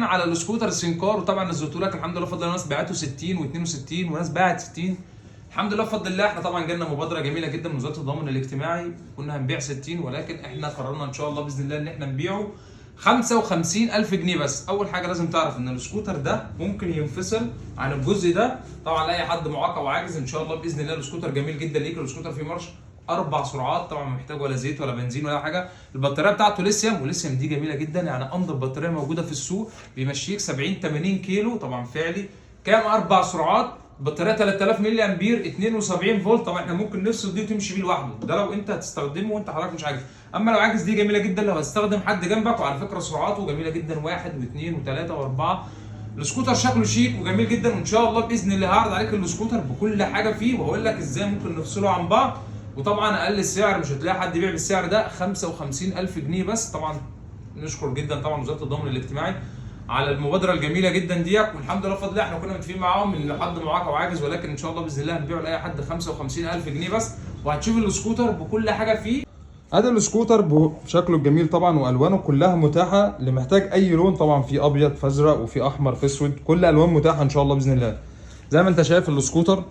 على السكوتر السنكار، وطبعا نزلت لك الحمد لله بفضل الله ناس باعته 60 و62 وناس باعت 60 الحمد لله بفضل الله. احنا طبعا جالنا مبادره جميله جدا من وزاره التضامن الاجتماعي، كنا هنبيع 60 ولكن احنا قررنا ان شاء الله باذن الله ان احنا نبيعه 55,000 جنيه بس. اول حاجه لازم تعرف ان السكوتر ده ممكن ينفصل عن الجزء ده، طبعا لاي حد معاق او عاجز ان شاء الله باذن الله. السكوتر جميل جدا ليك، السكوتر فيه مارش 4 سرعات، طبعا ما محتاج ولا زيت ولا بنزين ولا حاجه. البطاريه بتاعته ليثيوم، والليثيوم دي جميله جدا، يعني انضف بطاريه موجوده في السوق، بيمشيك 70 80 كيلو طبعا فعلي. كام 4 سرعات، بطاريه 3000 ملي امبير 72 فولت. طبعا احنا ممكن نفصل دي وتمشي بيه لوحده، ده لو انت هتستخدمه وانت حضرتك مش عاجز. اما لو عاجز دي جميله جدا لو هتستخدم حد جنبك. وعلى فكره سرعاته جميله جدا، 1 و2 و3 و4. السكوتر شكله شيك وجميل جدا، وان شاء الله باذن الله هعرض عليك السكوتر بكل حاجه فيه، وهقول لك ازاي ممكن نفصله عن بعض. وطبعا اقل السعر مش هتلاقي حد يبيع بالسعر ده، 55,000 جنيه بس. طبعا نشكر جدا طبعا وزاره التضامن الاجتماعي على المبادره الجميله جدا ديت، والحمد لله بفضل الله احنا كنا متفقين معاهم ان حد معاق او عاجز، ولكن ان شاء الله باذن الله هنبيعه لاي حد 55,000 جنيه بس. وهتشوف السكوتر بكل حاجه فيه. ادي السكوتر بشكله الجميل طبعا، والوانه كلها متاحه اللي محتاج اي لون، طبعا في ابيض في ازرق وفي احمر في اسود، كل الوان متاحه ان شاء الله باذن الله. زي ما انت شايف السكوتر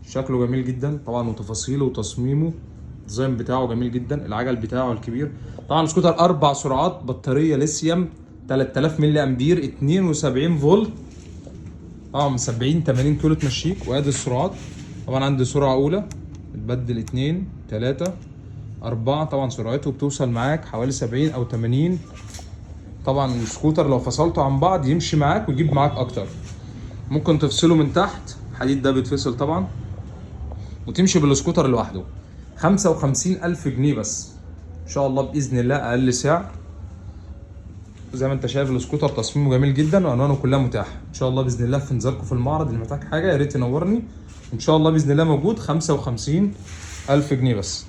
شكله جميل جدا طبعا، وتفاصيله وتصميمه الديزاين بتاعه جميل جدا، العجل بتاعه الكبير. طبعا السكوتر 4 سرعات، بطاريه ليثيوم 3000 ملي امبير 72 فولت، من 70 80 كيلو تمشيك. وادي السرعات، طبعا عندي سرعه اولى بتبدل 2 3 4، طبعا سرعته بتوصل معاك حوالي 70 او 80. طبعا السكوتر لو فصلته عن بعض يمشي معاك ويجيب معاك اكتر. ممكن تفصله من تحت، الحديد ده بيتفصل طبعا، وتمشي بالسكوتر لوحده. 55,000 جنيه بس ان شاء الله باذن الله، اقل سعر. زي ما انت شايف السكوتر تصميمه جميل جدا والوانه كلها متاحه. ان شاء الله باذن الله في انتظاركم في المعرض، اللي محتاج حاجه يا ريت تنورني. ان شاء الله باذن الله موجود 55,000 جنيه بس.